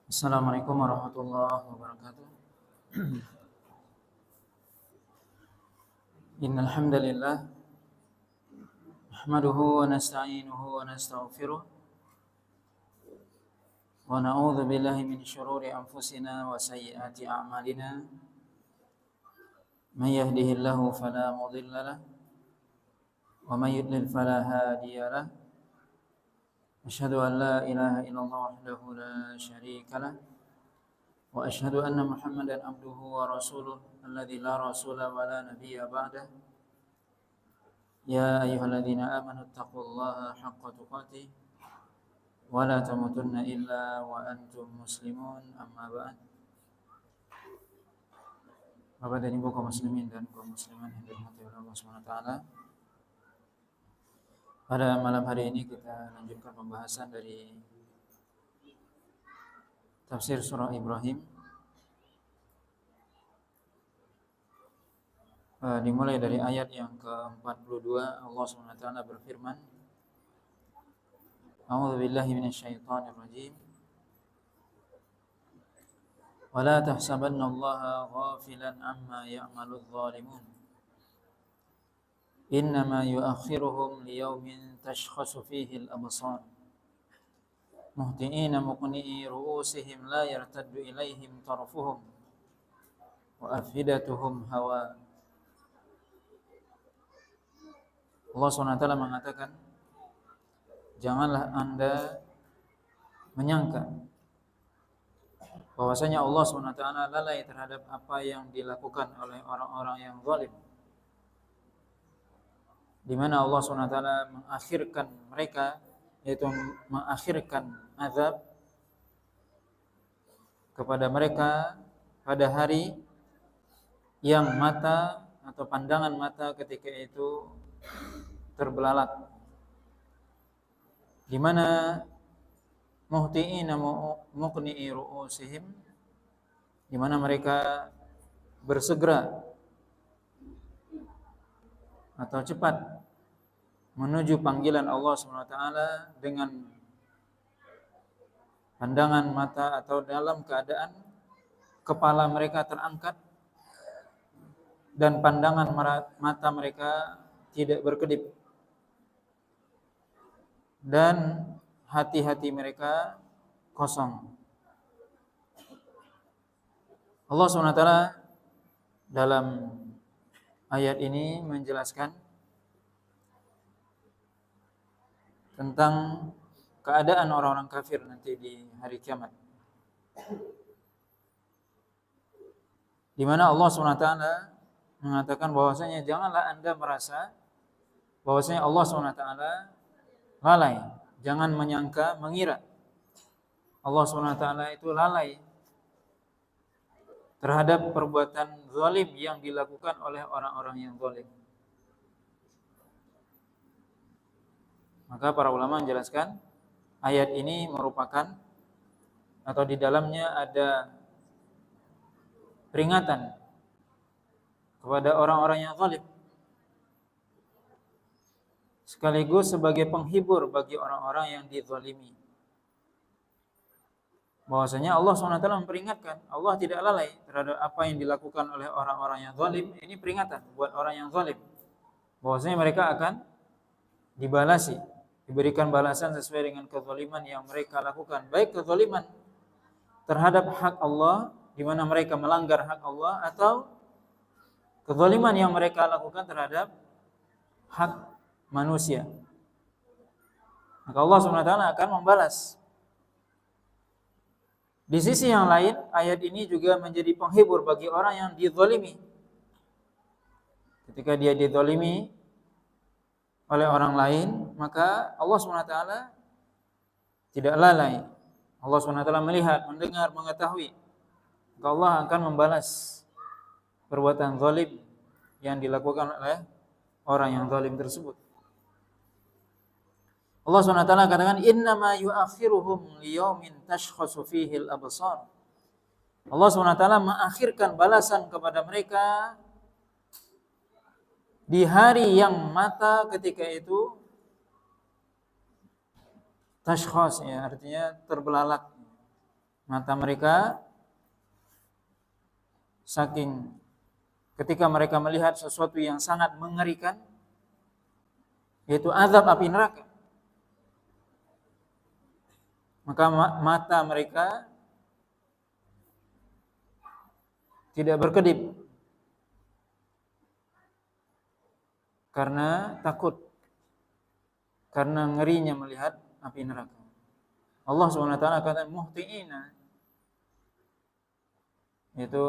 Assalamualaikum warahmatullahi wabarakatuh. Innal hamdalillah nahmaduhu wa nasta'inuhu wa nastaghfiruh wa na'udzu billahi min shururi anfusina wa sayyiati a'malina. May yahdihillahu fala mudilla lahu wa may yudlil fala hadiya lahu. Asyhadu an la ilaha illallah wahdahu la syarika lahu wa asyhadu anna Muhammadan abduhu wa rasuluh alladzi la rasula wa la nabiyya ba'dah. Ya ayyuhalladzina amanu taqullaha haqqa tuqatih wa la tamutunna illa wa antum muslimun, amma ba'd. Bapak dan Ibu kaum muslimin dan kaum muslimat yang dirahmati oleh Allah Subhanahu wa taala. Pada malam hari ini kita lanjutkan pembahasan dari tafsir surah Ibrahim. Dimulai dari ayat yang ke-42, Allah Subhanahu wa taala berfirman, A'udzu billahi minasyaitonir rajim. Wa la tahsabannallaha ghafilan amma ya'maludz zalimun. Innama yu'akhiruhum liyaumin tashkhasu fihi al-absar. Muhti'ina muqni'i ru'usihim la yartaddu ilaihim tarfuhum wa afidatuhum hawa. Allah SWT mengatakan, janganlah Anda menyangka bahwasanya Allah SWT lalai terhadap apa yang dilakukan oleh orang-orang yang zalim, di mana Allah SWT mengakhirkan mereka, yaitu mengakhirkan azab kepada mereka pada hari yang mata atau pandangan mata ketika itu terbelalak, di mana muhti'ina muqni'i ru'usihim, di mana mereka bersegera atau cepat menuju panggilan Allah SWT dengan pandangan mata atau dalam keadaan kepala mereka terangkat dan pandangan mata mereka tidak berkedip dan hati-hati mereka kosong. Allah SWT dalam ayat ini menjelaskan tentang keadaan orang-orang kafir nanti di hari kiamat, di mana Allah SWT mengatakan bahwasanya janganlah Anda merasa bahwasanya Allah SWT lalai. Jangan menyangka, mengira Allah SWT itu lalai terhadap perbuatan zalim yang dilakukan oleh orang-orang yang zalim. Maka para ulama menjelaskan ayat ini merupakan atau di dalamnya ada peringatan kepada orang-orang yang zalim, sekaligus sebagai penghibur bagi orang-orang yang dizalimi. Bahwasanya Allah SWT memperingatkan, Allah tidak lalai terhadap apa yang dilakukan oleh orang-orang yang zalim. Ini peringatan buat orang yang zalim, bahwasanya mereka akan dibalasi, diberikan balasan sesuai dengan kezaliman yang mereka lakukan, baik kezaliman terhadap hak Allah, di mana mereka melanggar hak Allah, atau kezaliman yang mereka lakukan terhadap hak manusia. Maka Allah SWT akan membalas. Di sisi yang lain, ayat ini juga menjadi penghibur bagi orang yang dizalimi. Ketika dia dizalimi oleh orang lain, maka Allah SWT tidak lalai. Allah SWT melihat, mendengar, mengetahui. Maka Allah akan membalas perbuatan zalim yang dilakukan oleh orang yang zalim tersebut. Allah SWT katakan, innama yu'akhiruhum liyaumin tashkhasu fihi al-absar. Allah SWT mengakhirkan balasan kepada mereka di hari yang mata ketika itu tashkhas, ya, artinya terbelalak, Mata mereka saking ketika mereka melihat sesuatu yang sangat mengerikan, yaitu azab api neraka, maka mata mereka tidak berkedip karena takut, karena ngerinya melihat api neraka. Allah SWT kata muhtiina, yaitu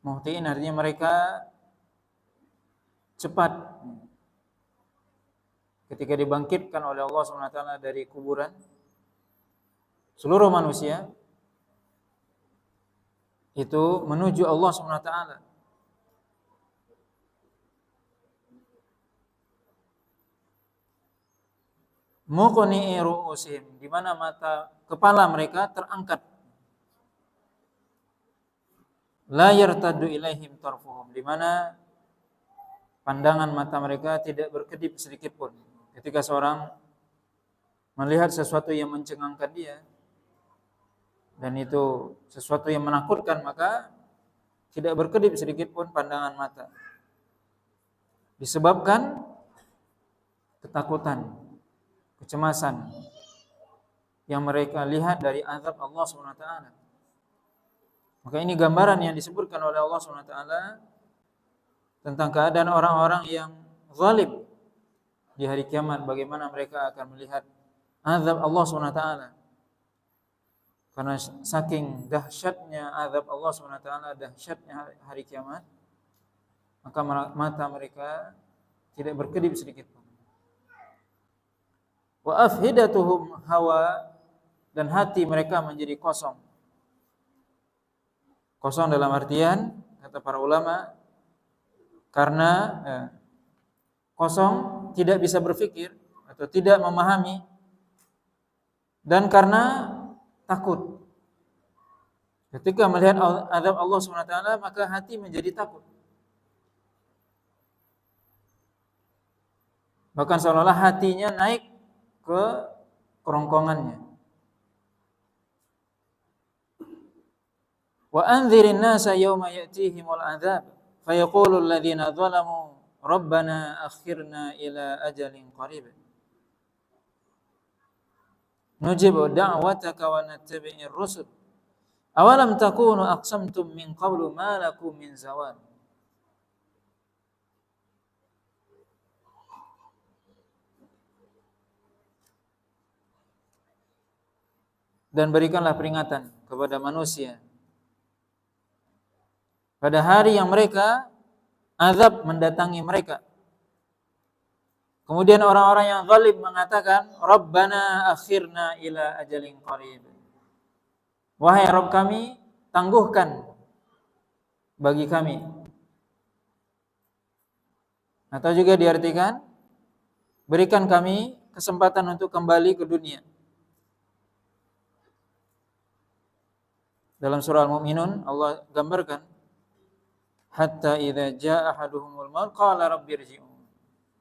muhtiin artinya mereka cepat ketika dibangkitkan oleh Allah SWT dari kuburan. Seluruh manusia itu menuju Allah SWT. Muqni'i ru'usihim, di mana kepala mereka terangkat. La yartaddu ilaihim tarfuhum, di mana pandangan mata mereka tidak berkedip sedikit pun. Ketika seorang melihat sesuatu yang mencengangkan dia dan itu sesuatu yang menakutkan, maka tidak berkedip sedikit pun pandangan mata. Disebabkan ketakutan, kecemasan yang mereka lihat dari azab Allah SWT. Maka ini gambaran yang disebutkan oleh Allah SWT tentang keadaan orang-orang yang zalim di hari kiamat, bagaimana mereka akan melihat azab Allah SWT. Karena saking dahsyatnya azab Allah SWT, dahsyatnya hari kiamat, maka mata mereka tidak berkedip sedikit pun. Wa afhidatuhum hawa, dan hati mereka menjadi kosong. Kosong dalam artian, kata para ulama, karena kosong, tidak bisa berpikir atau tidak memahami, dan karena takut. Ketika melihat azab Allah SWT, maka hati menjadi takut. Bahkan seolah-olah hatinya naik ke kerongkongannya. Wa anzirin nasa yawma ya'tihimul adzab fayaqulu alladhina zalamu rabbana akhirna ila ajalin qarib nujibu da'wataka wa nattabi'ir rusul awalam takunu aqsamtum min qablu ma lakum min zawal. Dan berikanlah peringatan kepada manusia pada hari yang mereka azab mendatangi mereka. Kemudian orang-orang yang zalim mengatakan, Rabbana akhirna ila ajalin qarib. Wahai Rabb kami, tangguhkan bagi kami. Atau juga diartikan, berikan kami kesempatan untuk kembali ke dunia. Dalam surah Al-Mu'minun Allah gambarkan, hatta idza jaa ahaduhumul maut qala rabbirji'un.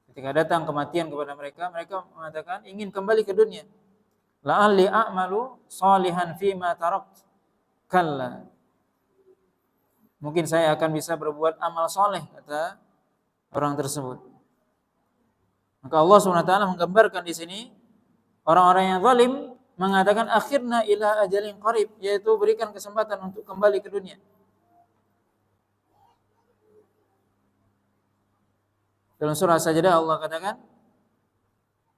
Ketika datang kematian kepada mereka, mereka mengatakan ingin kembali ke dunia. La'alli a'malu salihan fima tarakt. Kalla. Mungkin saya akan bisa berbuat amal soleh, kata orang tersebut. Maka Allah SWT menggambarkan di sini orang-orang yang zalim mengatakan akhirna ila ajalin qarib, yaitu berikan kesempatan untuk kembali ke dunia. Dalam surah Sajdah Allah katakan,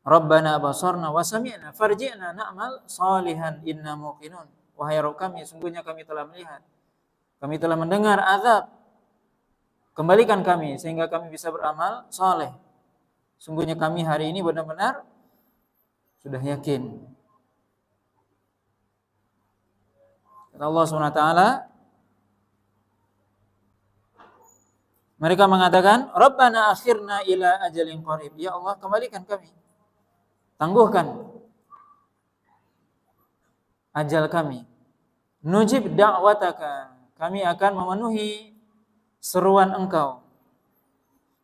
Rabbana abasarna wa sami'na farji'na na'mal salihan inna muqinun. Wahai Rabb kami, sungguhnya kami telah melihat, kami telah mendengar azab. Kembalikan kami sehingga kami bisa beramal saleh. Sungguhnya kami hari ini benar-benar sudah yakin. Kata Allah SWT, mereka mengatakan, Rabbana akhirna ila ajalin qarib. Ya Allah, kembalikan kami. Tangguhkan ajal kami. Nujib da'wataka. Kami akan memenuhi seruan Engkau.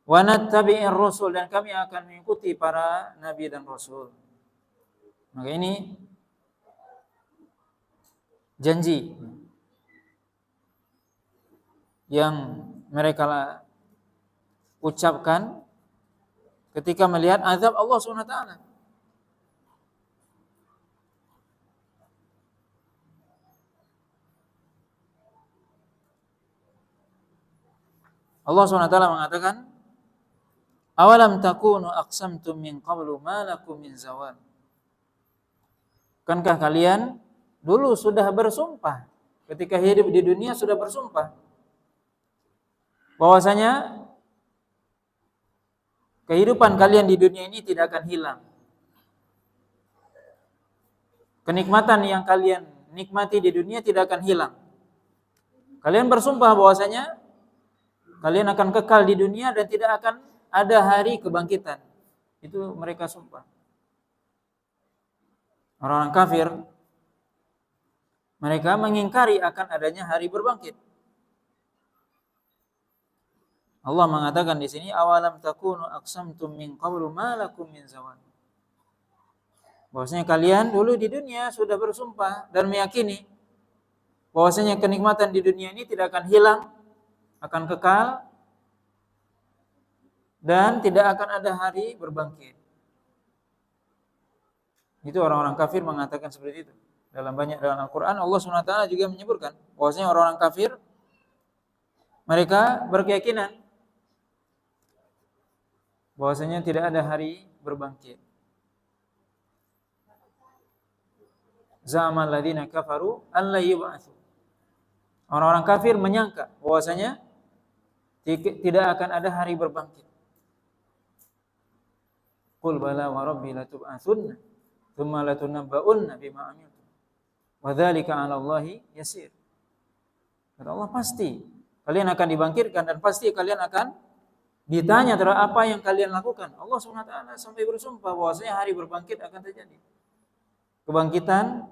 Wa nattabi'ir rusul, dan kami akan mengikuti para nabi dan rasul. Maka ini janji yang mereka ucapkan ketika melihat azab Allah Subhanahu wa taala. Allah Subhanahu wa taala mengatakan, "Awalam takunu aqsamtum min qablu ma lakum min zawal." Bukankah kalian dulu sudah bersumpah, ketika hidup di dunia sudah bersumpah bahwasanya kehidupan kalian di dunia ini tidak akan hilang. Kenikmatan yang kalian nikmati di dunia tidak akan hilang. Kalian bersumpah bahwasanya kalian akan kekal di dunia dan tidak akan ada hari kebangkitan. Itu mereka sumpah. Orang-orang kafir, mereka mengingkari akan adanya hari berbangkit. Allah mengatakan di sini, awalam takunu aqsamtum min qablu ma lakum min zawal. Bahwasanya kalian dulu di dunia sudah bersumpah dan meyakini bahwasanya kenikmatan di dunia ini tidak akan hilang, akan kekal, dan tidak akan ada hari berbangkit. Itu orang-orang kafir mengatakan seperti itu. Dalam Al-Quran Allah SWT juga menyebutkan bahwasanya orang-orang kafir mereka berkeyakinan bahwasanya tidak ada hari berbangkit. Za'amal ladzina kafaru an la yub'atsu. Orang-orang kafir menyangka bahwasanya tidak akan ada hari berbangkit. Qul bala wa rabbi latub'atsunna tsumma latunabba'unna bima 'amiltum wa dzalika 'ala Allahi yasir. Kata Allah, pasti kalian akan dibangkitkan dan pasti kalian akan ditanya terhadap apa yang kalian lakukan. Allah SWT sampai bersumpah bahwasanya hari berbangkit akan terjadi. Kebangkitan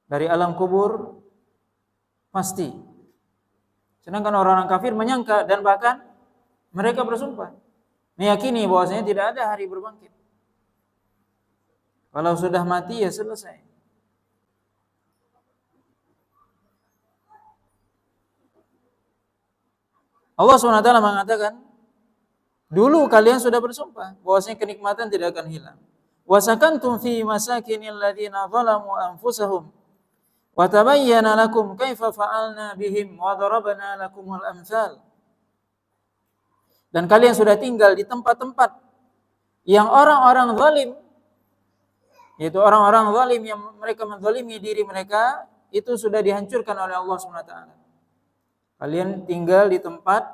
dari alam kubur pasti. Sedangkan orang-orang kafir menyangka dan bahkan mereka bersumpah meyakini bahwasanya tidak ada hari berbangkit. Kalau sudah mati ya selesai. Allah SWT mengatakan, dulu kalian sudah bersumpah bahwasanya kenikmatan tidak akan hilang. Wasakantum fi masakinil ladzina zalamu anfusahum wa tabayyana lakum kaifa fa'alna bihim wa darabna lakumul amsal. Dan kalian sudah tinggal di tempat-tempat yang orang-orang zalim, yaitu orang-orang zalim yang mereka menzalimi diri mereka, itu sudah dihancurkan oleh Allah SWT. Kalian tinggal di tempat,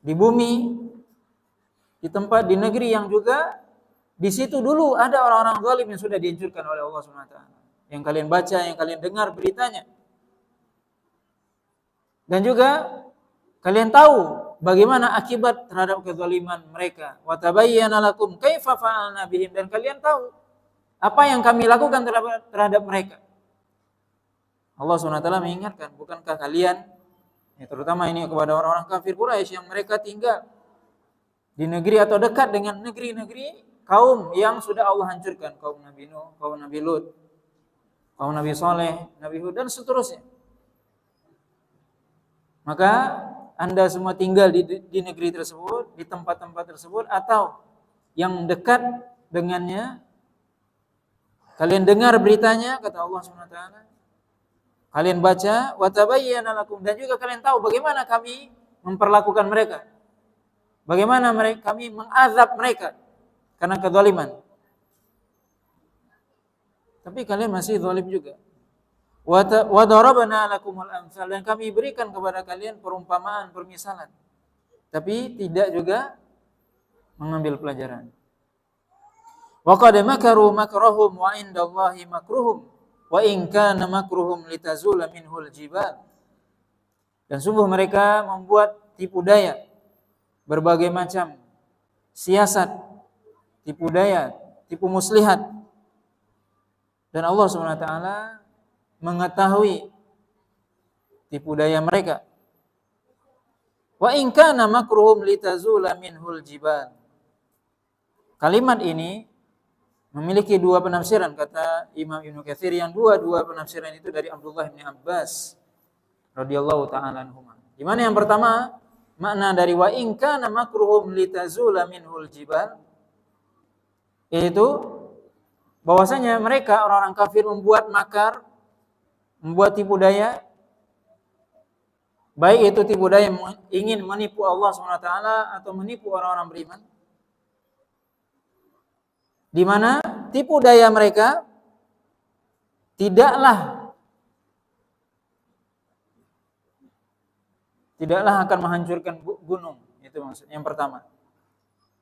di bumi, di tempat, di negeri yang juga di situ dulu ada orang-orang zalim yang sudah dihancurkan oleh Allah SWT. Yang kalian baca, yang kalian dengar beritanya. Dan juga kalian tahu bagaimana akibat terhadap kezaliman mereka. Wa tabayyana lakum kaifa fa'alna bihim, dan kalian tahu apa yang kami lakukan terhadap mereka. Allah SWT mengingatkan, bukankah kalian, ya terutama ini kepada orang-orang kafir Quraisy yang mereka tinggal di negeri atau dekat dengan negeri-negeri kaum yang sudah Allah hancurkan, kaum Nabi Nuh, kaum Nabi Lut, kaum Nabi Saleh, Nabi Hud, dan seterusnya. Maka Anda semua tinggal di negeri tersebut, di tempat-tempat tersebut, atau yang dekat dengannya, kalian dengar beritanya, kata Allah SWT, kalian baca, wa tabayyana lakum, dan juga kalian tahu bagaimana kami memperlakukan mereka, bagaimana kami mengazab mereka karena kezaliman. Tapi kalian masih zalim juga. Wa darabna lakumul amsal, dan kami berikan kepada kalian perumpamaan, permisalan, tapi tidak juga mengambil pelajaran. Wa qad makaru makrahum wa indallahi makruhum wa in kana makruhum litazula minhul jibal. Dan sungguh mereka membuat tipu daya, berbagai macam siasat, tipu daya, tipu muslihat. Dan Allah SWT mengetahui tipu daya mereka. Wa in kana makruhum litazula minhul jibal. Kalimat ini memiliki dua penafsiran, kata Imam Ibnu Katsir, yang dua penafsiran itu dari Abdullah bin Abbas radhiyallahu taala anhuma. Di mana yang pertama, makna dari wa in kana makruhum litazula minhul jibal, yaitu bahwasanya mereka orang-orang kafir membuat makar, membuat tipu daya, baik itu tipu daya ingin menipu Allah SWT atau menipu orang-orang beriman, di mana tipu daya mereka tidaklah akan menghancurkan gunung. Itu maksudnya yang pertama.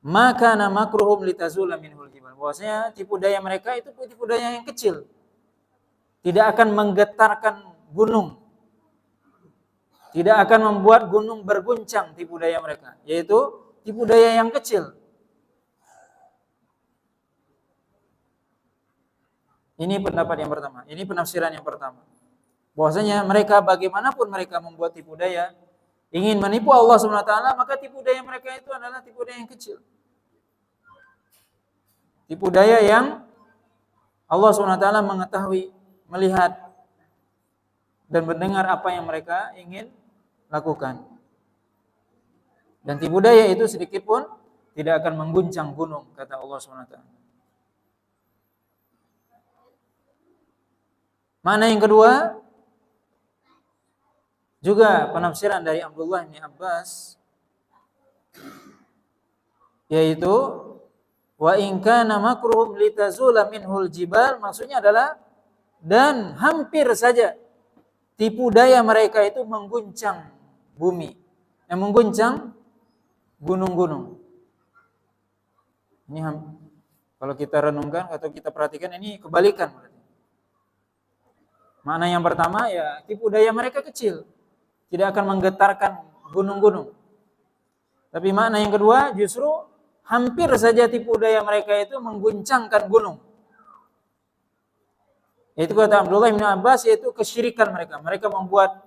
Maka makruhum litazula minhul jibal, bahwasanya tipu daya mereka itu tipu daya yang kecil, tidak akan menggetarkan gunung, tidak akan membuat gunung berguncang. Tipu daya mereka yaitu tipu daya yang kecil. Ini pendapat yang pertama, ini penafsiran yang pertama, bahwasanya mereka bagaimanapun mereka membuat tipu daya ingin menipu Allah SWT, maka tipu daya mereka itu adalah tipu daya yang kecil, tipu daya yang Allah SWT mengetahui, melihat, dan mendengar apa yang mereka ingin lakukan. Dan tipu daya itu sedikit pun tidak akan mengguncang gunung, kata Allah SWT. Mana yang kedua, juga penafsiran dari Abdullah bin Abbas, yaitu wa in kana makruhum litazula minhul jibal, maksudnya adalah dan hampir saja tipu daya mereka itu mengguncang bumi, yang mengguncang gunung-gunung. Ini kalau kita renungkan atau kita perhatikan, ini kebalikan. Makna yang pertama, ya tipu daya mereka kecil, tidak akan menggetarkan gunung-gunung. Tapi makna yang kedua, justru hampir saja tipu daya mereka itu mengguncangkan gunung. Itu kata Abdullah bin Abbas, yaitu kesyirikan mereka. Mereka membuat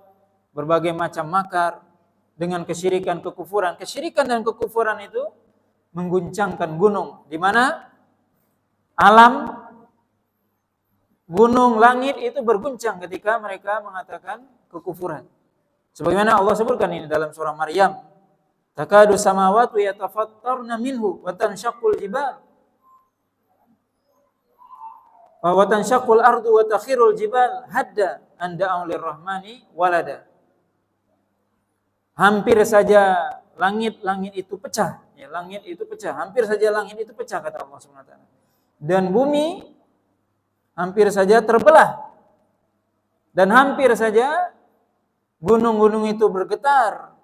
berbagai macam makar dengan kesyirikan, kekufuran. Kesyirikan dan kekufuran itu mengguncangkan gunung, di mana alam, gunung, langit itu berguncang ketika mereka mengatakan kekufuran. Sebagaimana Allah sebutkan ini dalam surah Maryam, takadu samawati yatafattarna minhu wa tanshaqqul jibal wa tanshaqqul ardu wa takhirul jibal hadda an da'u lirrahmani walada. Hampir saja langit itu pecah, ya, langit itu pecah, hampir saja langit itu pecah, kata Allah SWT. Dan bumi hampir saja terbelah, dan hampir saja gunung-gunung itu bergetar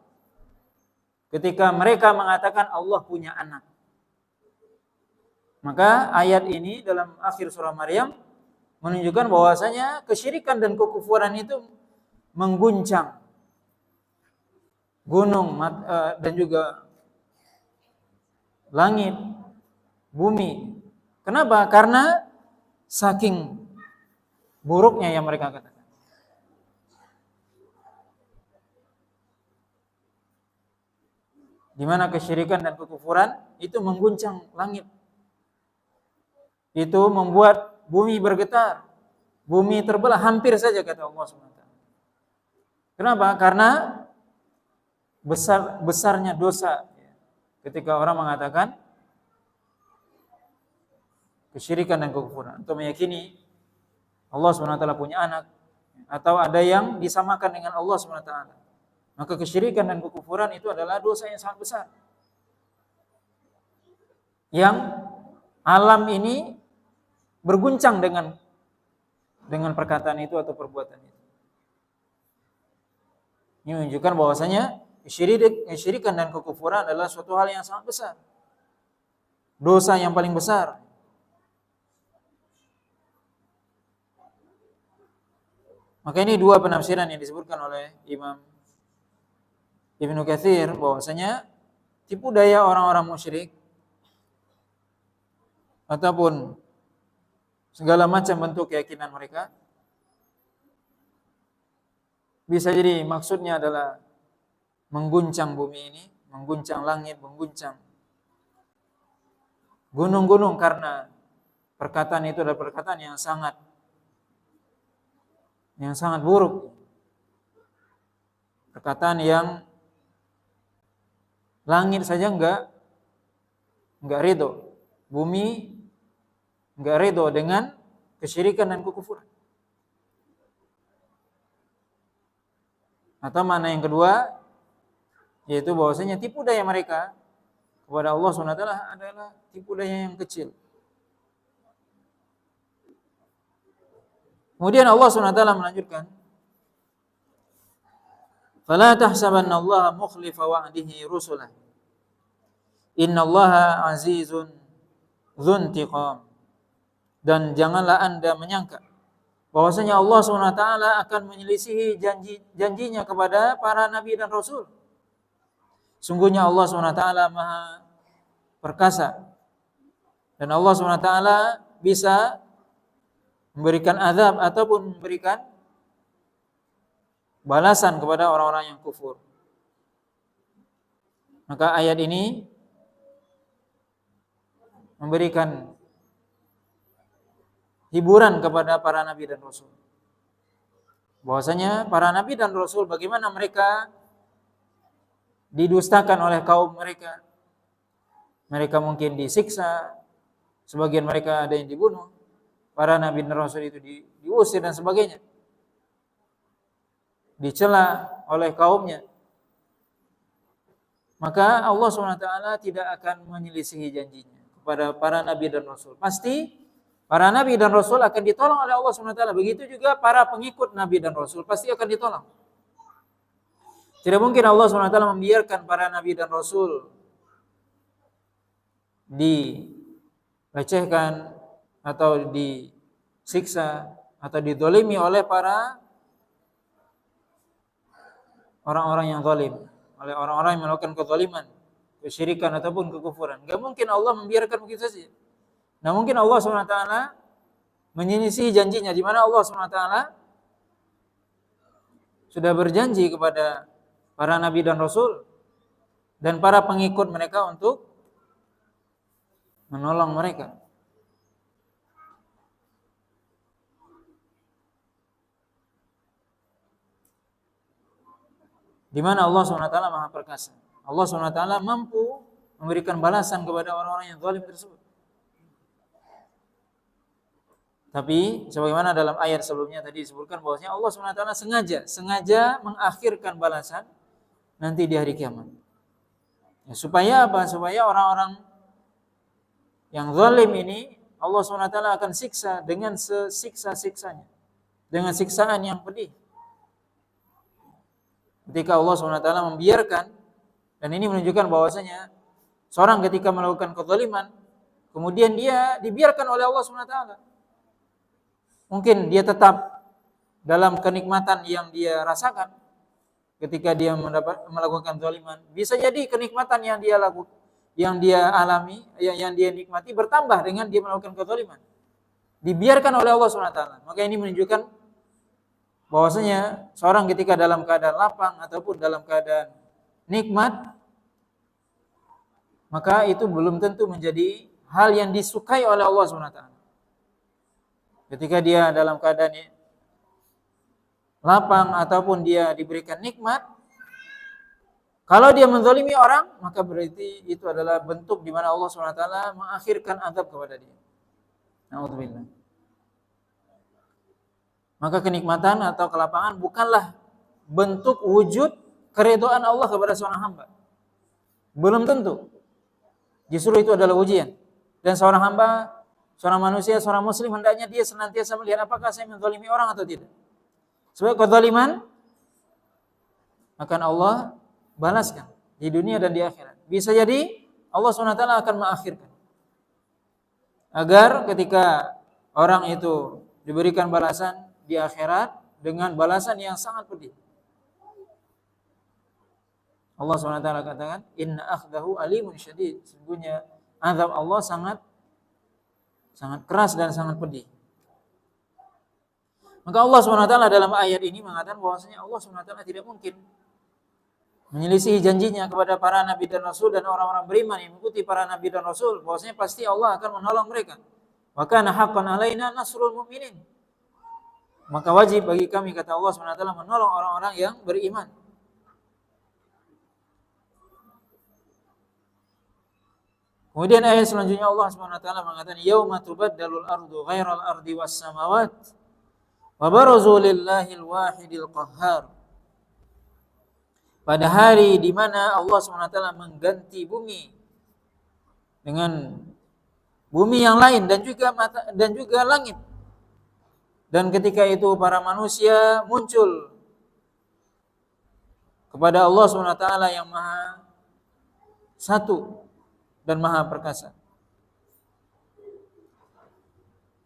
ketika mereka mengatakan Allah punya anak. Maka ayat ini dalam akhir surah Maryam menunjukkan bahwasanya kesyirikan dan kekufuran itu mengguncang gunung dan juga langit, bumi. Kenapa? Karena saking buruknya yang mereka katakan. Di mana kesyirikan dan kekufuran itu mengguncang langit. Itu membuat bumi bergetar, bumi terbelah, hampir saja, kata Allah SWT. Kenapa? Karena besarnya dosa ketika orang mengatakan kesyirikan dan kekufuran, atau meyakini Allah SWT punya anak, atau ada yang disamakan dengan Allah SWT. Maka kesyirikan dan kekufuran itu adalah dosa yang sangat besar, yang alam ini berguncang dengan perkataan itu atau perbuatan itu. Ini menunjukkan bahwasanya kesyirikan dan kekufuran adalah suatu hal yang sangat besar, dosa yang paling besar. Maka ini dua penafsiran yang disebutkan oleh Imam Ibnu Katsir, bahwasanya tipu daya orang-orang musyrik ataupun segala macam bentuk keyakinan mereka bisa jadi maksudnya adalah mengguncang bumi ini, mengguncang langit, mengguncang gunung-gunung, karena perkataan itu adalah perkataan yang sangat buruk. Perkataan yang langit saja enggak ridho, bumi enggak ridho dengan kesyirikan dan kekufuran. Atau mana yang kedua, yaitu bahwasanya tipu daya mereka kepada Allah SWT adalah tipu daya yang kecil. Kemudian Allah SWT melanjutkan, "Fala tahsabanna Allah mukhlifa wa'dihi rusulah. Innallaha azizun dzuntiqam." Dan janganlah Anda menyangka bahwasanya Allah SWT akan menyelisihi janjinya kepada para nabi dan rasul. Sungguhnya Allah SWT Maha perkasa, dan Allah SWT bisa memberikan azab ataupun memberikan balasan kepada orang-orang yang kufur. Maka ayat ini memberikan hiburan kepada para nabi dan rasul. Bahwasanya para nabi dan rasul bagaimana mereka didustakan oleh kaum mereka. Mereka mungkin disiksa, sebagian mereka ada yang dibunuh. Para nabi dan rasul itu diusir dan sebagainya. Dicela oleh kaumnya. Maka Allah SWT tidak akan menyelisihi janjinya kepada para nabi dan rasul. Pasti para nabi dan rasul akan ditolong oleh Allah SWT. Begitu juga para pengikut nabi dan rasul pasti akan ditolong. Tidak mungkin Allah SWT membiarkan para nabi dan rasul dilecehkan atau disiksa atau didolimi oleh para orang-orang yang zalim, oleh orang-orang yang melakukan kezaliman, kesyirikan ataupun kekufuran. Gak mungkin Allah membiarkan begitu saja. Nah, mungkin Allah SWT menyelisihi janjinya, di mana Allah SWT sudah berjanji kepada para nabi dan rasul dan para pengikut mereka untuk menolong mereka. Di mana Allah SWT Maha perkasa. Allah SWT mampu memberikan balasan kepada orang-orang yang zalim tersebut. Tapi sebagaimana dalam ayat sebelumnya tadi disebutkan bahwasanya Allah SWT sengaja mengakhirkan balasan nanti di hari kiamat. Ya, supaya apa? Supaya orang-orang yang zalim ini Allah SWT akan siksa dengan sesiksa-siksanya, dengan siksaan yang pedih. Ketika Allah SWT membiarkan, dan ini menunjukkan bahwasanya seorang ketika melakukan kezaliman, kemudian dia dibiarkan oleh Allah SWT. Mungkin dia tetap dalam kenikmatan yang dia rasakan ketika dia melakukan zaliman. Bisa jadi kenikmatan yang dia alami, yang dia nikmati bertambah dengan dia melakukan kezaliman. Dibiarkan oleh Allah SWT. Maka ini menunjukkan bahwasanya seorang ketika dalam keadaan lapang ataupun dalam keadaan nikmat, maka itu belum tentu menjadi hal yang disukai oleh Allah SWT. Ketika dia dalam keadaan lapang ataupun dia diberikan nikmat, kalau dia menzalimi orang, maka berarti itu adalah bentuk di mana Allah SWT mengakhirkan azab kepada dia. Na'udzubillah. Maka kenikmatan atau kelapangan bukanlah bentuk wujud keridhaan Allah kepada seorang hamba. Belum tentu. Justru itu adalah ujian. Dan seorang hamba, seorang manusia, seorang muslim hendaknya dia senantiasa melihat apakah saya menzalimi orang atau tidak. Sebab kezaliman akan Allah balaskan di dunia dan di akhirat. Bisa jadi Allah SWT akan mengakhirkan. Agar ketika orang itu diberikan balasan di akhirat dengan balasan yang sangat pedih. Allah SWT katakan, "Inna akhdahu alimun syadid." Sesungguhnya azab Allah sangat keras dan sangat pedih. Maka Allah SWT dalam ayat ini mengatakan bahwasanya Allah SWT tidak mungkin menyelisihi janjinya kepada para nabi dan rasul dan orang-orang beriman yang mengikuti para nabi dan rasul, bahwasanya pasti Allah akan menolong mereka. Wa kana haqqan 'alaina nasrul mu'minin. Maka wajib bagi kami, kata Allah SWT, menolong orang-orang yang beriman. Kemudian ayat selanjutnya Allah SWT mengatakan, yauma tubaddalul ardu ghairal ardi was samawat wa barazu lillahil wahidil qahhar. Pada hari di mana Allah SWT mengganti bumi dengan bumi yang lain dan juga langit. Dan ketika itu para manusia muncul kepada Allah SWT yang Maha Satu dan Maha Perkasa.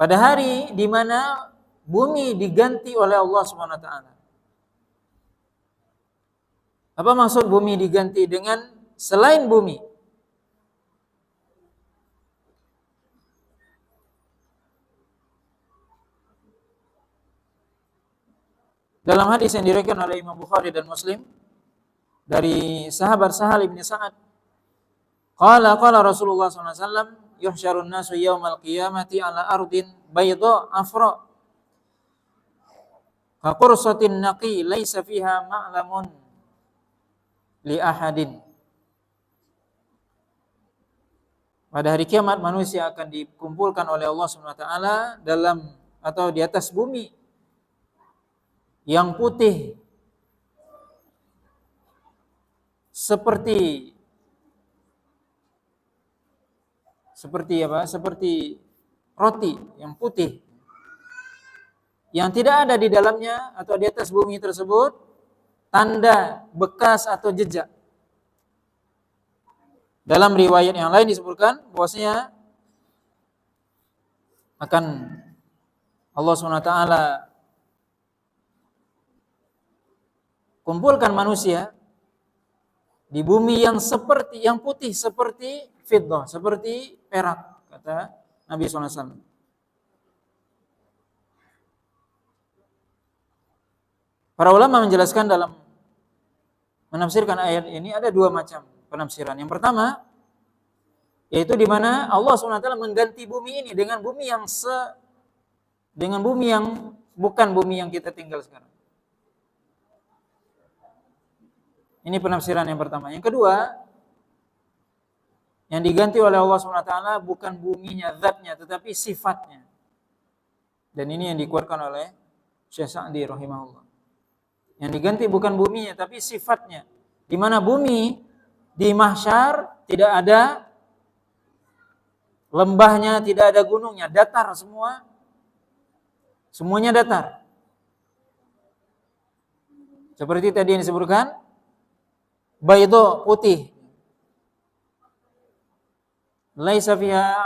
Pada hari di mana bumi diganti oleh Allah SWT. Apa maksud bumi diganti dengan selain bumi? Dalam hadis yang diriwayatkan oleh Imam Bukhari dan Muslim dari sahabat Sahal bin Sa'ad, qala Rasulullah SAW, yuhsyarun nasu yaumal qiyamati ala ardin bayda afra ka qursatin naqi laisa fiha ma'lamun li ahadin. Pada hari kiamat manusia akan dikumpulkan oleh Allah SWT dalam atau di atas bumi yang putih seperti apa? Seperti roti yang putih yang tidak ada di dalamnya atau di atas bumi tersebut tanda, bekas atau jejak. Dalam riwayat yang lain disebutkan bahwasanya akan Allah SWT kumpulkan manusia di bumi yang putih seperti fiddah, seperti perak, kata Nabi SAW. Para ulama menjelaskan dalam menafsirkan ayat ini ada dua macam penafsiran. Yang pertama, yaitu di mana Allah SWT mengganti bumi ini dengan bumi yang bukan bumi yang kita tinggal sekarang. Ini penafsiran yang pertama. Yang kedua, yang diganti oleh Allah SWT bukan buminya, zatnya, tetapi sifatnya. Dan ini yang dikuatkan oleh Syekh Sa'di rahimahullah. Yang diganti bukan buminya, tapi sifatnya. Di mana bumi di mahsyar tidak ada lembahnya, tidak ada gunungnya, datar semua. Semuanya datar. Seperti tadi yang disebutkan, baydo, putih. Laisa fiha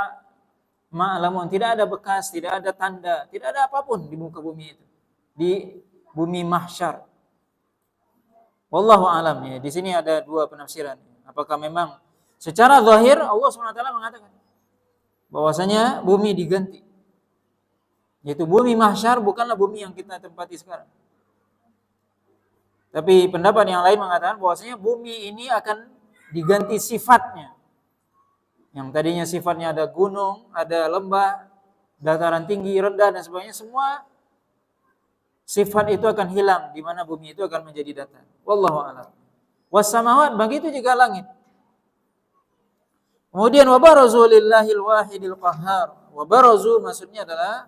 ma'lamun, tidak ada bekas, tidak ada tanda, tidak ada apapun di muka bumi itu. Di bumi mahsyar. Wallahu alam, ya. Di sini ada dua penafsiran. Apakah memang secara zahir Allah SWT mengatakan bahwasanya bumi diganti. Yaitu bumi mahsyar bukanlah bumi yang kita tempati sekarang. Tapi pendapat yang lain mengatakan bahwasanya bumi ini akan diganti sifatnya. Yang tadinya sifatnya ada gunung, ada lembah, dataran tinggi, rendah dan sebagainya, semua sifat itu akan hilang di mana bumi itu akan menjadi datar. Wallahu a'lam. Was samawat, begitu juga langit. Kemudian wa barazu lillahil wahidil qahhar. Wa barazu maksudnya adalah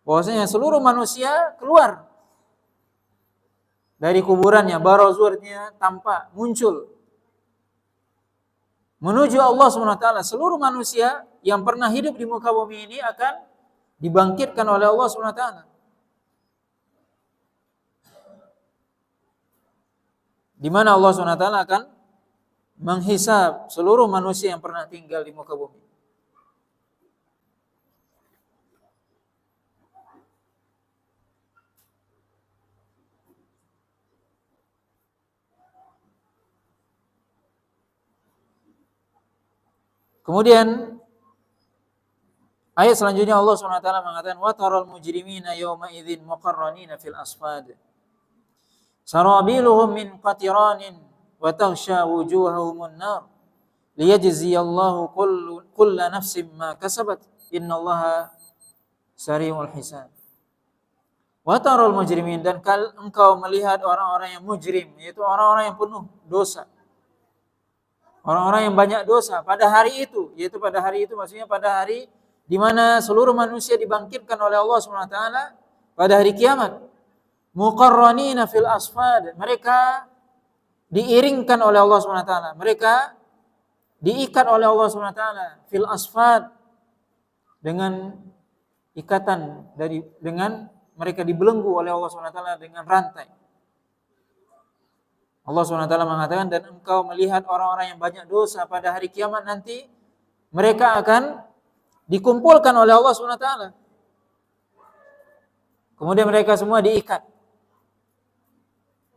bahwasanya seluruh manusia keluar dari kuburannya. Barazu artinya tampak, muncul menuju Allah SWT. Seluruh manusia yang pernah hidup di muka bumi ini akan dibangkitkan oleh Allah SWT. Di mana Allah SWT akan menghisab seluruh manusia yang pernah tinggal di muka bumi. Kemudian ayat selanjutnya Allah SWT mengatakan wa taral mujrimina yawma idzin muqarranina fil asfad sarabiluhum min qatiranin wa taghsha wujuhahumun nar liyajziyallahu kulla nafsin ma kasabat innallaha sari'ul hisab. Wa tarul mujrimin, dan engkau melihat orang-orang yang mujrim, yaitu orang-orang yang penuh dosa. Orang-orang yang banyak dosa pada hari itu, yaitu pada hari itu maksudnya pada hari di mana seluruh manusia dibangkitkan oleh Allah Subhanahu wa taala pada hari kiamat. Muqarranina fil asfad, mereka diiringkan oleh Allah Subhanahu wa taala. Mereka diikat oleh Allah Subhanahu wa taala fil asfad, dengan ikatan dengan mereka dibelenggu oleh Allah Subhanahu wa taala dengan rantai. Allah Subhanahu wa taala mengatakan, dan engkau melihat orang-orang yang banyak dosa pada hari kiamat nanti, mereka akan dikumpulkan oleh Allah Subhanahu wa taala. Kemudian mereka semua diikat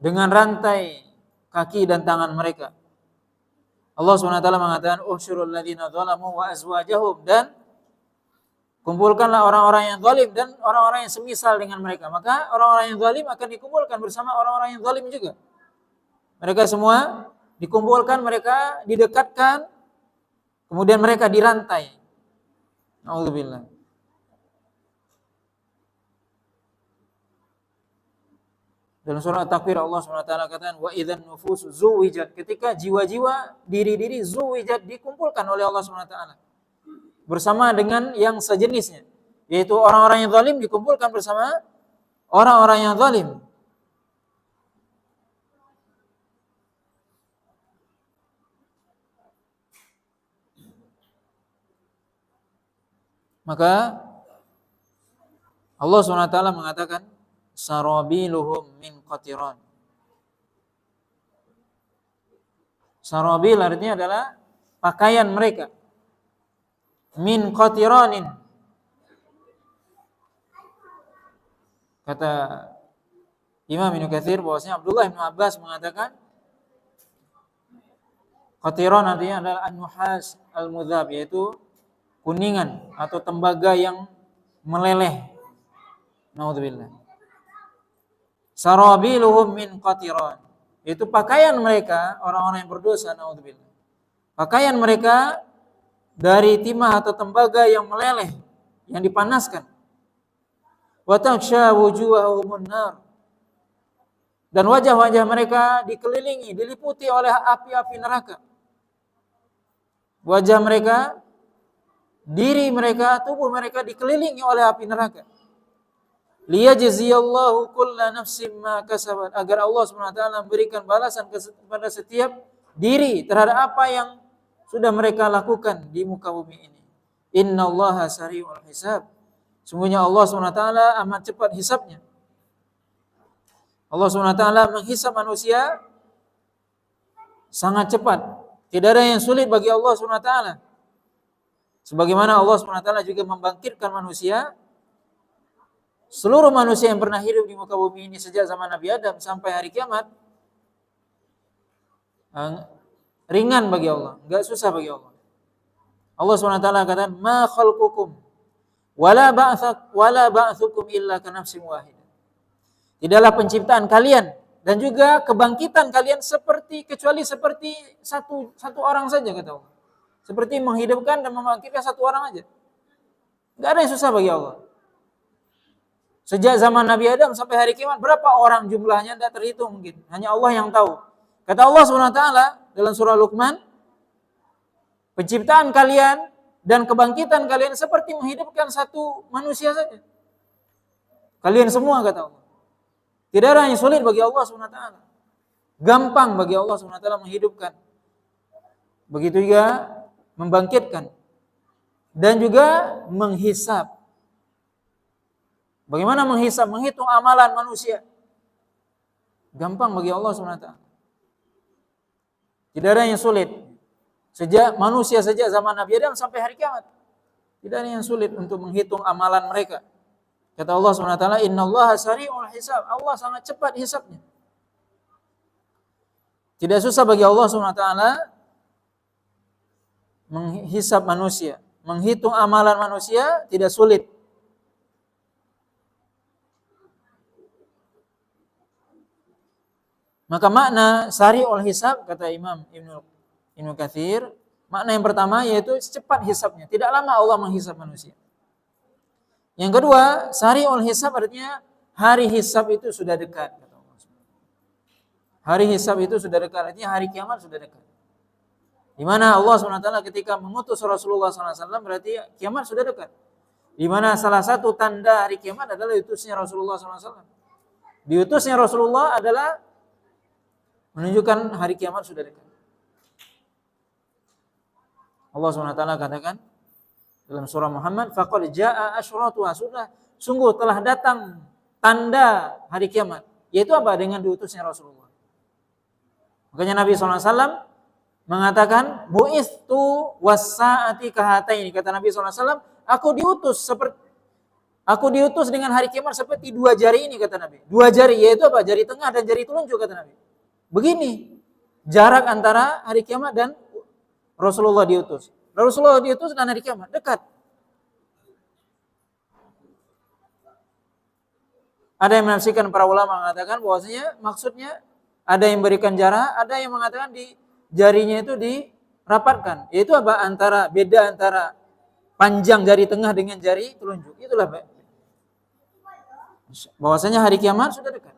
dengan rantai kaki dan tangan mereka. Allah Subhanahu wa taala mengatakan, "Usyurul ladzina dzalamu wa azwajahum," dan kumpulkanlah orang-orang yang zalim dan orang-orang yang semisal dengan mereka. Maka orang-orang yang zalim akan dikumpulkan bersama orang-orang yang zalim juga. Mereka semua dikumpulkan, mereka didekatkan, kemudian mereka dirantai. Nauzubillah. Dalam surah At-Takwir Allah SWT katakan, wa idzan nufusu zuwijat, ketika jiwa-jiwa, diri-diri zuwijat dikumpulkan oleh Allah SWT bersama dengan yang sejenisnya, yaitu orang-orang yang zalim dikumpulkan bersama orang-orang yang zalim. Maka Allah SWT mengatakan, sarabiluhum min qatiran. Sarabil artinya adalah pakaian mereka. Min qatiranin. Kata Imam Ibnu Katsir bahwasanya Abdullah bin Abbas mengatakan, qatiran artinya adalah an-nuhas al-mudhab, yaitu kuningan atau tembaga yang meleleh. Naudzubillah. Sarabiluhum min qatiran, itu pakaian mereka orang-orang yang berdosa. Naudzubillah. Pakaian mereka dari timah atau tembaga yang meleleh, yang dipanaskan. Wa taghsha wujuhahum nar, dan wajah-wajah mereka dikelilingi, diliputi oleh api-api neraka. Wajah mereka, diri mereka, tubuh mereka dikelilingi oleh api neraka. Liyajziyallahu kulla nafsin ma kasabat, agar Allah SWT memberikan balasan kepada setiap diri terhadap apa yang sudah mereka lakukan di muka bumi ini. Innallaha sari'ul hisab, sungguhnya Allah SWT amat cepat hisabnya. Allah SWT menghisab manusia sangat cepat. Tidak ada yang sulit bagi Allah SWT. Sebagaimana Allah SWT juga membangkitkan manusia, seluruh manusia yang pernah hidup di muka bumi ini sejak zaman Nabi Adam sampai hari kiamat, ringan bagi Allah, enggak susah bagi Allah. Allah SWT katakan, ma khalqukum wala ba'thukum illa ka nafsin wahidah. Tidaklah penciptaan kalian dan juga kebangkitan kalian kecuali seperti satu orang saja, kata Allah. Seperti menghidupkan dan membangkitkan satu orang aja. Enggak ada yang susah bagi Allah. Sejak zaman Nabi Adam sampai hari kiamat, berapa orang jumlahnya tidak terhitung mungkin. Hanya Allah yang tahu. Kata Allah SWT dalam surah Luqman, penciptaan kalian dan kebangkitan kalian seperti menghidupkan satu manusia saja. Kalian semua, kata Allah. Tidak ada yang sulit bagi Allah SWT. Gampang bagi Allah SWT menghidupkan. Begitu juga membangkitkan. Dan juga menghisab. Bagaimana menghisab, menghitung amalan manusia? Gampang bagi Allah SWT. Tidak ada yang sulit. Sejak manusia, sejak zaman Nabi Adam sampai hari kiamat, tidak ada yang sulit untuk menghitung amalan mereka. Kata Allah SWT, innallaha sari'ul hisab, Allah sangat cepat hisabnya. Tidak susah bagi Allah SWT menghisab manusia, menghitung amalan manusia, tidak sulit. Maka makna sari'ul hisab, kata Imam Ibnu Katsir, makna yang pertama yaitu cepat hisabnya. Tidak lama Allah menghisab manusia. Yang kedua, sari'ul hisab artinya hari hisab itu sudah dekat. Hari hisab itu sudah dekat, artinya hari kiamat sudah dekat. Di mana Allah SWT ketika mengutus Rasulullah SAW berarti kiamat sudah dekat. Di mana salah satu tanda hari kiamat adalah diutusnya Rasulullah SAW. Diutusnya Rasulullah adalah menunjukkan hari kiamat sudah dekat. Allah SWT katakan dalam surah Muhammad, faqad jaa asyratuha, sungguh telah datang tanda hari kiamat. Yaitu apa? Dengan diutusnya Rasulullah. Makanya Nabi SAW mengatakan, bu'istu was-sa'ati kahataini. Kata Nabi SAW, aku diutus dengan hari kiamat seperti dua jari ini, kata Nabi. Dua jari, yaitu apa? Jari tengah dan jari telunjuk, kata Nabi. Begini jarak antara hari kiamat dan Rasulullah diutus. Rasulullah diutus dan hari kiamat dekat. Ada yang menafsirkan, para ulama mengatakan bahwasanya maksudnya ada yang berikan jarak, ada yang mengatakan di jarinya itu dirapatkan. Yaitu apa? Beda antara panjang jari tengah dengan jari telunjuk. Itulah bahwasanya hari kiamat sudah dekat.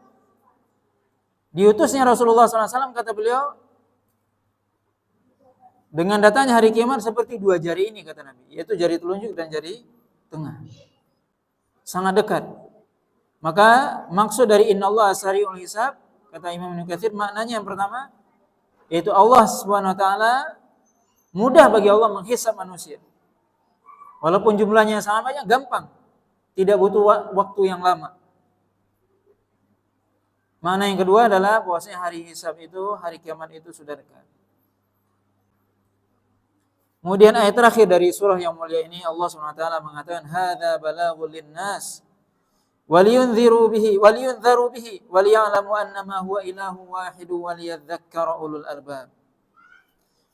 Diutusnya Rasulullah SAW, kata beliau, dengan datangnya hari kiamat seperti dua jari ini, kata Nabi, yaitu jari telunjuk dan jari tengah. Sangat dekat. Maka maksud dari innallaha sari'ul hisab, kata Imam Ibnu Katsir, maknanya yang pertama yaitu Allah Subhanahu wa taala mudah bagi Allah menghisab manusia. Walaupun jumlahnya sama banyak, gampang. Tidak butuh waktu yang lama. Makna yang kedua adalah bahwasanya hari hisab itu, hari kiamat itu sudah dekat. Kemudian ayat terakhir dari surah yang mulia ini, Allah Subhanahu wa taala mengatakan, hadza balaghul linnas waliyunziru bihi waliya'lamu annama huwa ilahu wahidu waliyadzakkara ulul albab.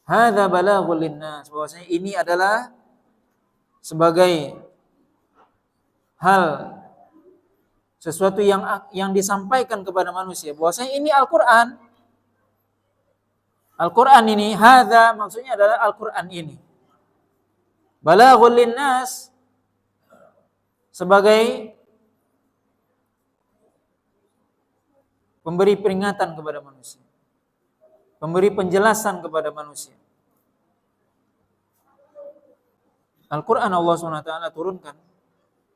Hadza balaghul linnas, bahwasanya ini adalah sebagai hal sesuatu yang disampaikan kepada manusia, bahwasanya ini Al-Qur'an. Al-Qur'an ini, hadza maksudnya adalah Al-Qur'an ini. Balaghul linnas sebagai pemberi peringatan kepada manusia, pemberi penjelasan kepada manusia. Al-Quran Allah SWT turunkan,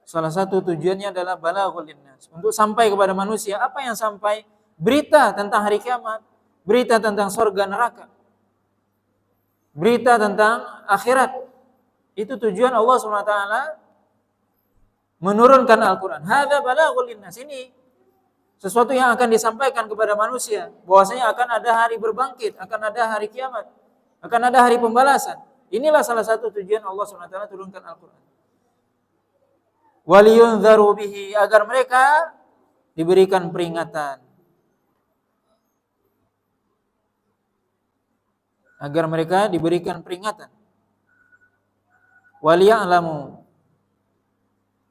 salah satu tujuannya adalah balaghul linnas, untuk sampai kepada manusia. Apa yang sampai? Berita tentang hari kiamat, berita tentang surga neraka, berita tentang akhirat. Itu tujuan Allah SWT menurunkan Al-Quran. Hadza balaghul linnas, ini sesuatu yang akan disampaikan kepada manusia, bahwasanya akan ada hari berbangkit, akan ada hari kiamat, akan ada hari pembalasan. Inilah salah satu tujuan Allah SWT turunkan Al-Quran. Waliyunzaru bihi, agar mereka diberikan peringatan. Agar mereka diberikan peringatan. Waliya'lamu,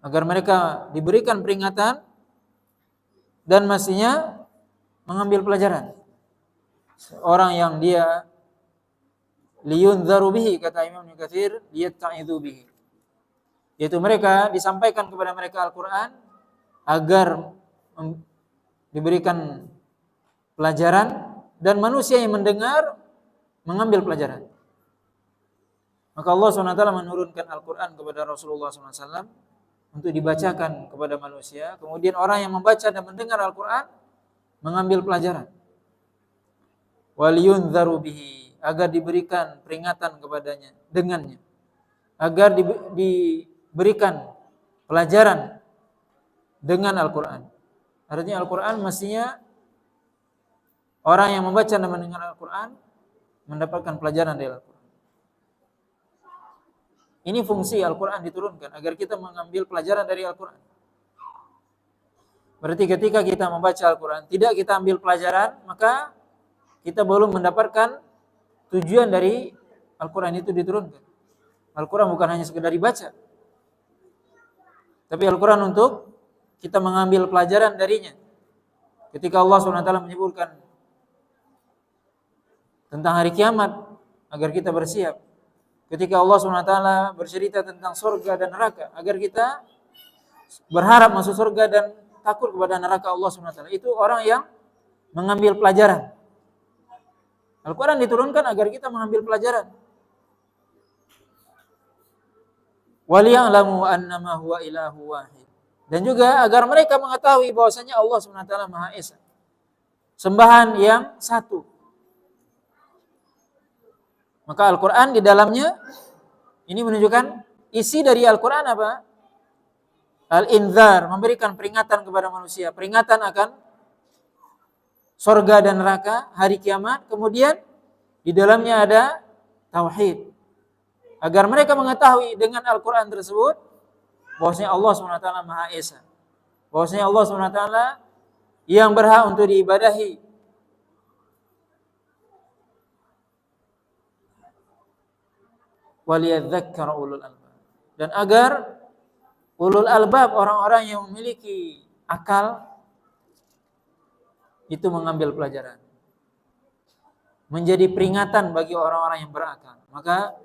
agar mereka diberikan peringatan dan mestinya mengambil pelajaran. Orang yang dia liyunzaru bihi, kata Imam Ibnu Katsir, liyatta'idzu bihi, yaitu mereka disampaikan kepada mereka Al-Qur'an agar diberikan pelajaran dan manusia yang mendengar mengambil pelajaran. Maka Allah SWT menurunkan Al-Qur'an kepada Rasulullah SAW untuk dibacakan kepada manusia. Kemudian orang yang membaca dan mendengar Al-Quran mengambil pelajaran. Waliyunzaru bihi, agar diberikan peringatan kepadanya dengannya. Agar diberikan pelajaran dengan Al-Quran. Artinya Al-Quran mestinya orang yang membaca dan mendengar Al-Quran mendapatkan pelajaran dari Al-Quran. Ini fungsi Al-Quran diturunkan, agar kita mengambil pelajaran dari Al-Quran. Berarti ketika kita membaca Al-Quran, tidak kita ambil pelajaran, maka kita belum mendapatkan tujuan dari Al-Quran itu diturunkan. Al-Quran bukan hanya sekedar dibaca, tapi Al-Quran untuk kita mengambil pelajaran darinya. Ketika Allah SWT menyebutkan tentang hari kiamat, agar kita bersiap. Ketika Allah SWT bercerita tentang surga dan neraka, agar kita berharap masuk surga dan takut kepada neraka Allah SWT. Itu orang yang mengambil pelajaran. Al-Quran diturunkan agar kita mengambil pelajaran. وَلِيَعْلَمُوا أَنَّمَا هُوَ إِلَهُ وَاحِدٌ. Dan juga agar mereka mengetahui bahwasanya Allah SWT Maha Esa. Sembahan yang satu. Maka Al-Quran di dalamnya ini menunjukkan isi dari Al-Quran apa? Al-Inzar, memberikan peringatan kepada manusia, peringatan akan surga dan neraka, hari kiamat. Kemudian di dalamnya ada tauhid. Agar mereka mengetahui dengan Al-Quran tersebut bahwasanya Allah SWT Maha Esa. Bahwasanya Allah SWT yang berhak untuk diibadahi. Waliyadzakkar ulul albab. Dan agar ulul albab, orang-orang yang memiliki akal, itu mengambil pelajaran. Menjadi peringatan bagi orang-orang yang berakal. Maka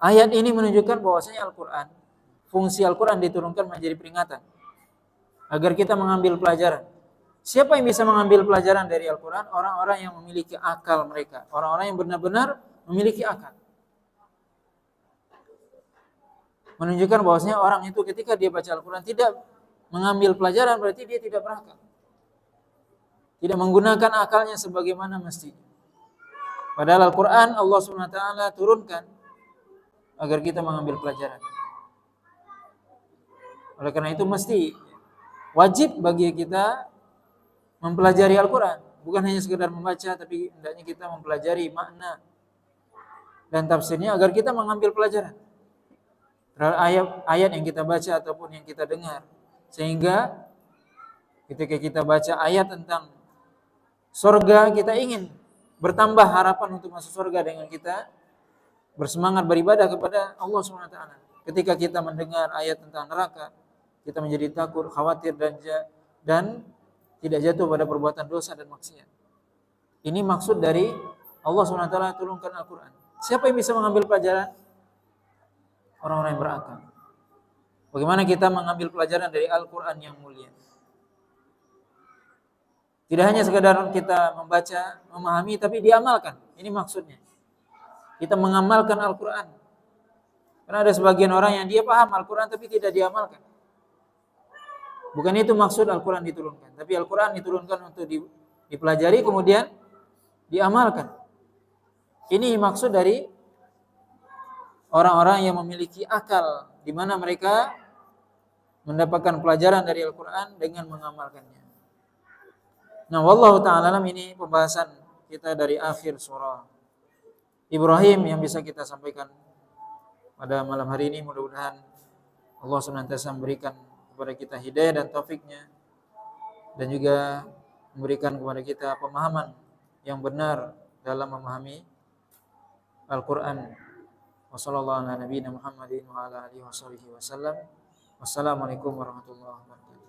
ayat ini menunjukkan bahwasanya Al-Quran, fungsi Al-Quran diturunkan menjadi peringatan agar kita mengambil pelajaran. Siapa yang bisa mengambil pelajaran dari Al-Quran? Orang-orang yang memiliki akal mereka, orang-orang yang benar-benar memiliki akal. Menunjukkan bahwasanya orang itu ketika dia baca Al-Quran tidak mengambil pelajaran, berarti dia tidak berakal, tidak menggunakan akalnya sebagaimana mestinya. Padahal Al-Quran Allah SWT turunkan agar kita mengambil pelajaran. Oleh karena itu mesti wajib bagi kita mempelajari Al-Quran. Bukan hanya sekedar membaca, tapi hendaknya kita mempelajari makna dan tafsirnya agar kita mengambil pelajaran terhadap ayat-ayat yang kita baca ataupun yang kita dengar. Sehingga ketika kita baca ayat tentang surga, kita ingin bertambah harapan untuk masuk surga dengan kita bersemangat beribadah kepada Allah SWT. Ketika kita mendengar ayat tentang neraka, kita menjadi takut, khawatir dan tidak jatuh pada perbuatan dosa dan maksiat. Ini maksud dari Allah SWT turunkan Al-Quran. Siapa yang bisa mengambil pelajaran? Orang-orang yang berakal. Bagaimana kita mengambil pelajaran dari Al-Quran yang mulia? Tidak hanya sekadar kita membaca, memahami, tapi diamalkan. Ini maksudnya. Kita mengamalkan Al-Quran. Karena ada sebagian orang yang dia paham Al-Quran tapi tidak diamalkan. Bukan itu maksud Al-Quran diturunkan. Tapi Al-Quran diturunkan untuk dipelajari kemudian diamalkan. Ini maksud dari orang-orang yang memiliki akal, di mana mereka mendapatkan pelajaran dari Al-Quran dengan mengamalkannya. Nah, wallahu ta'ala alam, ini pembahasan kita dari akhir surah Ibrahim yang bisa kita sampaikan pada malam hari ini. Mudah-mudahan Allah senantiasa memberikan kepada kita hidayah dan taufiknya, dan juga memberikan kepada kita pemahaman yang benar dalam memahami Al-Quran. Wassalamualaikum warahmatullahi wabarakatuh.